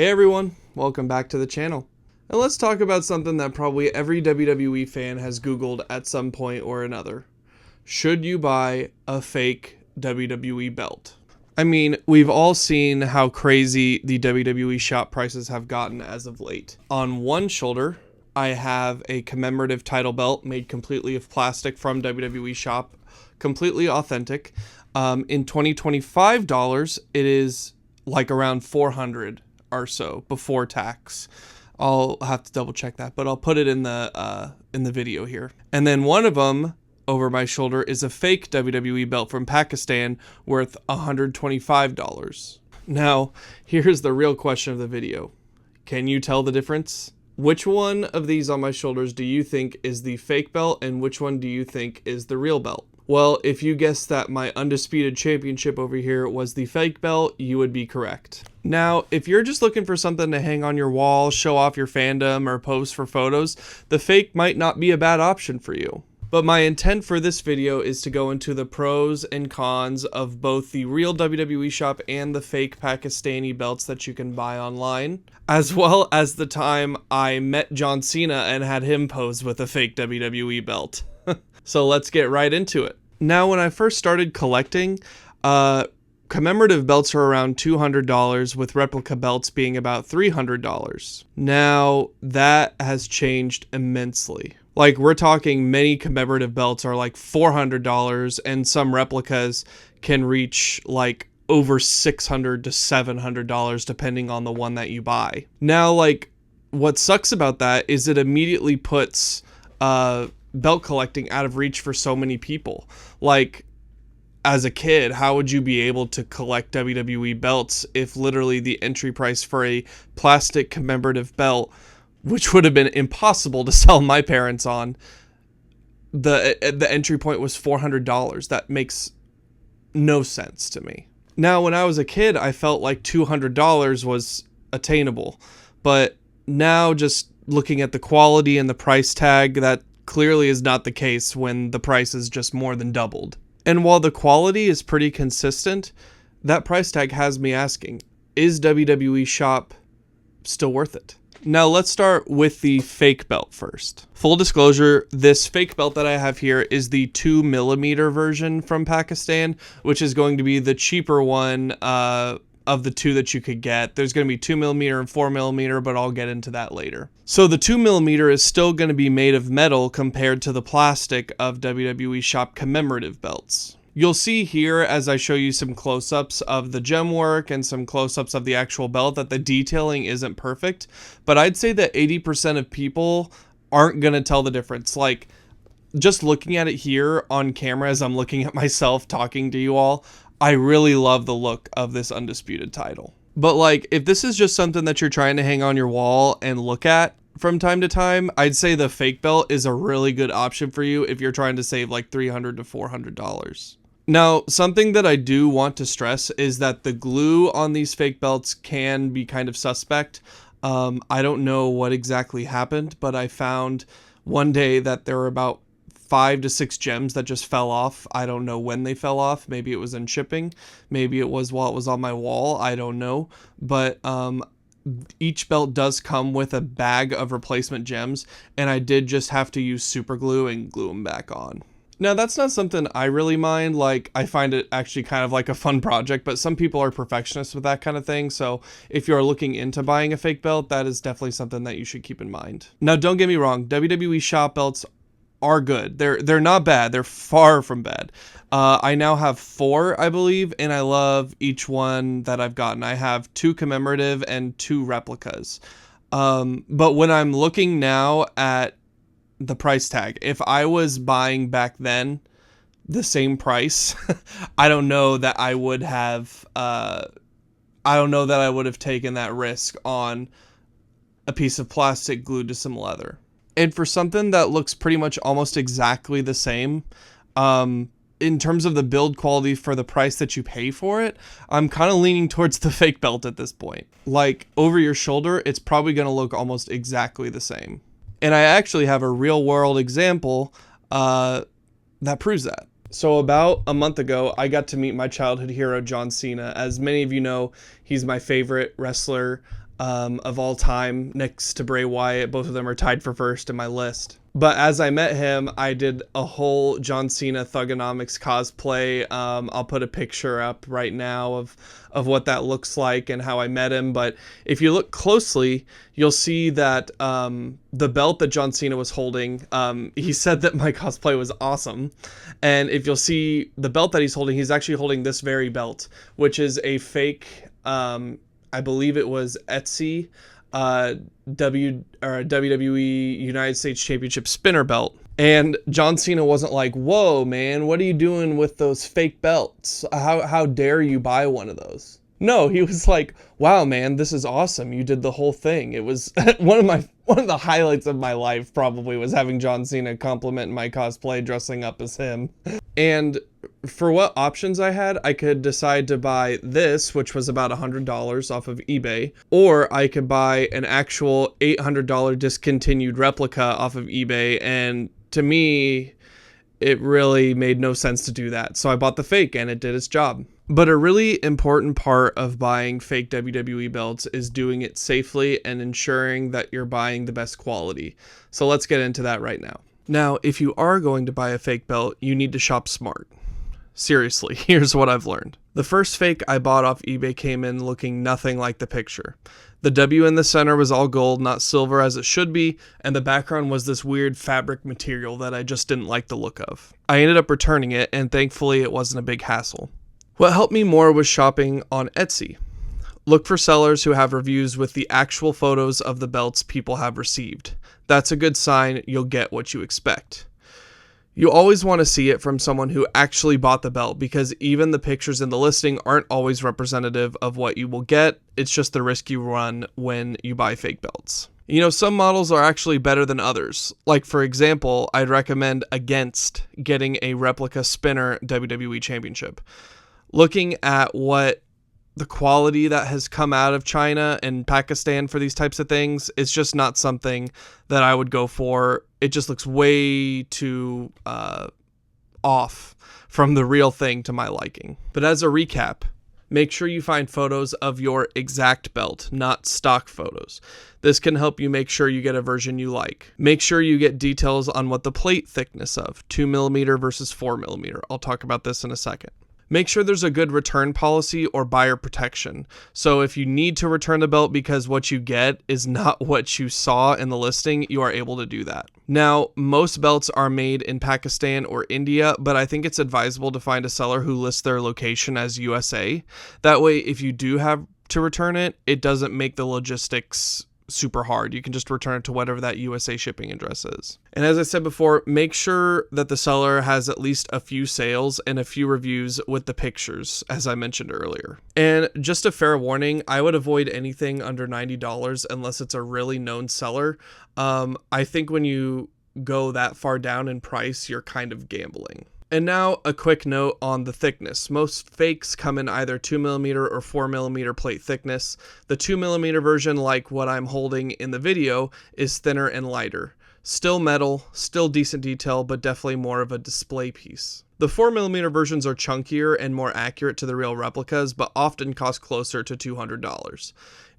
Hey everyone, welcome back to the channel. And let's talk about something that probably every WWE fan has Googled at some point or another. Should you buy a fake WWE belt? I mean, we've all seen how crazy the WWE Shop prices have gotten as of late. On one shoulder, I have a commemorative title belt made completely of plastic from WWE Shop, completely authentic. In $2025, it is like around $400 or so before tax. I'll have to double check that, but I'll put it in the video here. And then one of them over my shoulder is a fake WWE belt from Pakistan worth $125. Now, here's the real question of the video. Can you tell the difference? Which one of these on my shoulders do you think is the fake belt, and which one do you think is the real belt? Well, if you guessed that my undisputed championship over here was the fake belt, you would be correct. Now, if you're just looking for something to hang on your wall, show off your fandom, or post for photos, the fake might not be a bad option for you. But my intent for this video is to go into the pros and cons of both the real WWE Shop and the fake Pakistani belts that you can buy online, as well as the time I met John Cena and had him pose with a fake WWE belt. So let's get right into it. Now, when I first started collecting, commemorative belts are around $200, with replica belts being about $300. Now, that has changed immensely. Like, we're talking many commemorative belts are like $400, and some replicas can reach like over $600 to $700 depending on the one that you buy. Now, like, what sucks about that is it immediately puts belt collecting out of reach for so many people. Like, as a kid, how would you be able to collect WWE belts if literally the entry price for a plastic commemorative belt, which would have been impossible to sell my parents on, the entry point was $400? That makes no sense to me. Now, when I was a kid, I felt like $200 was attainable, but now just looking at the quality and the price tag, that clearly is not the case when the price is just more than doubled. And while the quality is pretty consistent, that price tag has me asking, is WWE Shop still worth it? Now let's start with the fake belt first. Full disclosure, this fake belt that I have here is the 2mm version from Pakistan, which is going to be the cheaper one of the two that you could get. There's going to be 2mm and 4mm, but I'll get into that later. So the 2mm is still going to be made of metal compared to the plastic of WWE Shop commemorative belts. You'll see here, as I show you some close-ups of the gem work and some close-ups of the actual belt, that the detailing isn't perfect, but I'd say that 80% of people aren't going to tell the difference. Like, just looking at it here on camera as I'm looking at myself talking to you all, I really love the look of this undisputed title. But like, if this is just something that you're trying to hang on your wall and look at from time to time, I'd say the fake belt is a really good option for you if you're trying to save like $300 to $400. Now, something that I do want to stress is that the glue on these fake belts can be kind of suspect. I don't know what exactly happened, but I found one day that there were about 5 to 6 gems that just fell off. I don't know when they fell off. Maybe it was in shipping. Maybe it was while it was on my wall. I don't know. But each belt does come with a bag of replacement gems, and I did just have to use super glue and glue them back on. Now, that's not something I really mind. Like, I find it actually kind of like a fun project, but some people are perfectionists with that kind of thing. So if you're looking into buying a fake belt, that is definitely something that you should keep in mind. Now, don't get me wrong. WWE Shop belts are good. They're not bad. They're far from bad. I now have 4, I believe, and I love each one that I've gotten. I have 2 commemorative and 2 replicas. But when I'm looking now at the price tag, if I was buying back then the same price, I don't know that I would have taken that risk on a piece of plastic glued to some leather. And for something that looks pretty much almost exactly the same, in terms of the build quality for the price that you pay for it, I'm kind of leaning towards the fake belt at this point. Like, over your shoulder, it's probably going to look almost exactly the same. And I actually have a real world example that proves that. So about a month ago, I got to meet my childhood hero, John Cena. As many of you know, He's my favorite wrestler of all time, next to Bray Wyatt. Both of them are tied for first in my list. But as I met him, I did a whole John Cena Thugonomics cosplay. I'll put a picture up right now of what that looks like and how I met him. But if you look closely, you'll see that the belt that John Cena was holding, he said that my cosplay was awesome. And if you'll see the belt that he's holding, he's actually holding this very belt, which is a fake, I believe it was Etsy, WWE United States Championship spinner belt. And John Cena wasn't like, "Whoa, man, what are you doing with those fake belts? How dare you buy one of those?" No, he was like, "Wow, man, this is awesome. You did the whole thing." It was one of the highlights of my life, probably, was having John Cena compliment my cosplay dressing up as him. And for what options I had, I could decide to buy this, which was about $100 off of eBay, or I could buy an actual $800 discontinued replica off of eBay. And to me, it really made no sense to do that. So I bought the fake and it did its job. But a really important part of buying fake WWE belts is doing it safely and ensuring that you're buying the best quality. So let's get into that right now. Now, if you are going to buy a fake belt, you need to shop smart. Seriously, here's what I've learned. The first fake I bought off eBay came in looking nothing like the picture. The W in the center was all gold, not silver as it should be, and the background was this weird fabric material that I just didn't like the look of. I ended up returning it, and thankfully it wasn't a big hassle. What helped me more was shopping on Etsy. Look for sellers who have reviews with the actual photos of the belts people have received. That's a good sign you'll get what you expect. You always want to see it from someone who actually bought the belt, because even the pictures in the listing aren't always representative of what you will get. It's just the risk you run when you buy fake belts. You know, some models are actually better than others. Like, for example, I'd recommend against getting a replica spinner WWE Championship. Looking at what the quality that has come out of China and Pakistan for these types of things, it's just not something that I would go for. It just looks way too off from the real thing to my liking. But as a recap, make sure you find photos of your exact belt, not stock photos. This can help you make sure you get a version you like. Make sure you get details on what the plate thickness of, 2mm versus 4mm. I'll talk about this in a second. Make sure there's a good return policy or buyer protection. So if you need to return the belt because what you get is not what you saw in the listing, you are able to do that. Now, most belts are made in Pakistan or India, but I think it's advisable to find a seller who lists their location as USA. That way, if you do have to return it, it doesn't make the logistics super hard. You can just return it to whatever that USA shipping address is. And as I said before, make sure that the seller has at least a few sales and a few reviews with the pictures, as I mentioned earlier. And just a fair warning, I would avoid anything under $90 unless it's a really known seller. I think when you go that far down in price, you're kind of gambling. And now a quick note on the thickness. Most fakes come in either 2mm or 4mm plate thickness. The 2mm version, like what I'm holding in the video, is thinner and lighter. Still metal, still decent detail, but definitely more of a display piece. The 4mm versions are chunkier and more accurate to the real replicas, but often cost closer to $200.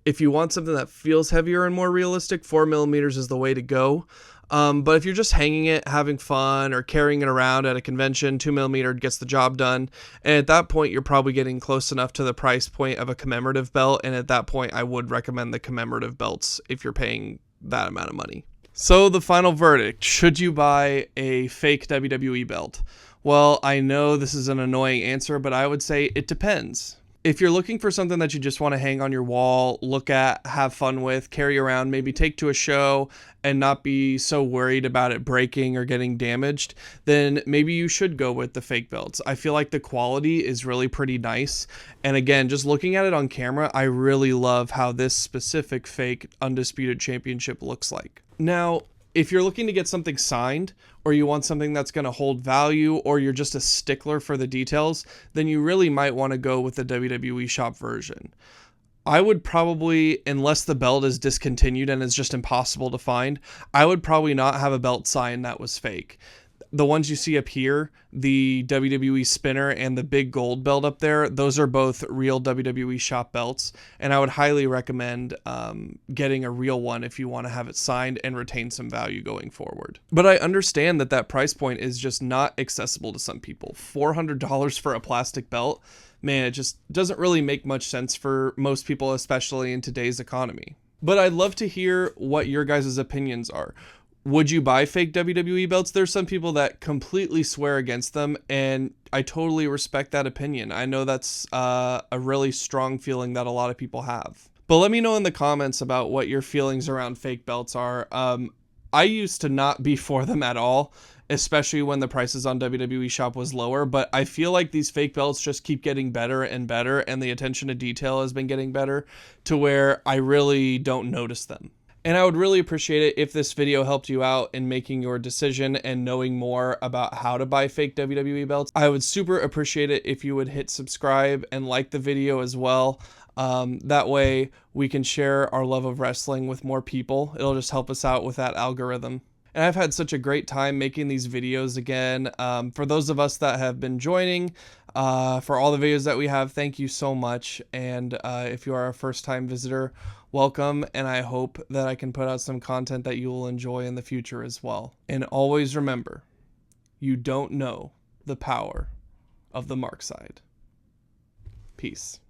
If you want something that feels heavier and more realistic, 4mm is the way to go. But if you're just hanging it, having fun, or carrying it around at a convention, 2mm gets the job done. And at that point, you're probably getting close enough to the price point of a commemorative belt. And at that point, I would recommend the commemorative belts if you're paying that amount of money. So the final verdict, should you buy a fake WWE belt? Well, I know this is an annoying answer, but I would say it depends. If you're looking for something that you just want to hang on your wall, look at, have fun with, carry around, maybe take to a show and not be so worried about it breaking or getting damaged, then maybe you should go with the fake belts. I feel like the quality is really pretty nice. And again, just looking at it on camera, I really love how this specific fake Undisputed Championship looks like. Now, if you're looking to get something signed, or you want something that's going to hold value, or you're just a stickler for the details, then you really might want to go with the WWE Shop version. I would probably, unless the belt is discontinued and it's just impossible to find, I would probably not have a belt signed that was fake. the ones you see up here, the WWE spinner and the big gold belt up there, those are both real WWE Shop belts, and I would highly recommend getting a real one if you want to have it signed and retain some value going forward. But I understand that that price point is just not accessible to some people. $400 for a plastic belt, man, it just doesn't really make much sense for most people, especially in today's economy. But I'd love to hear what your guys' opinions are. Would you buy fake WWE belts? There's some people that completely swear against them, and I totally respect that opinion. I know that's a really strong feeling that a lot of people have. But let me know in the comments about what your feelings around fake belts are. I used to not be for them at all, especially when the prices on WWE Shop was lower, but I feel like these fake belts just keep getting better and better, and the attention to detail has been getting better to where I really don't notice them. And I would really appreciate it if this video helped you out in making your decision and knowing more about how to buy fake WWE belts. I would super appreciate it if you would hit subscribe and like the video as well. That way we can share our love of wrestling with more people. It'll just help us out with that algorithm. And I've had such a great time making these videos again. For those of us that have been joining, for all the videos that we have, thank you so much. And if you are a first-time visitor, welcome. And I hope that I can put out some content that you will enjoy in the future as well. And always remember, you don't know the power of the mark side. Peace.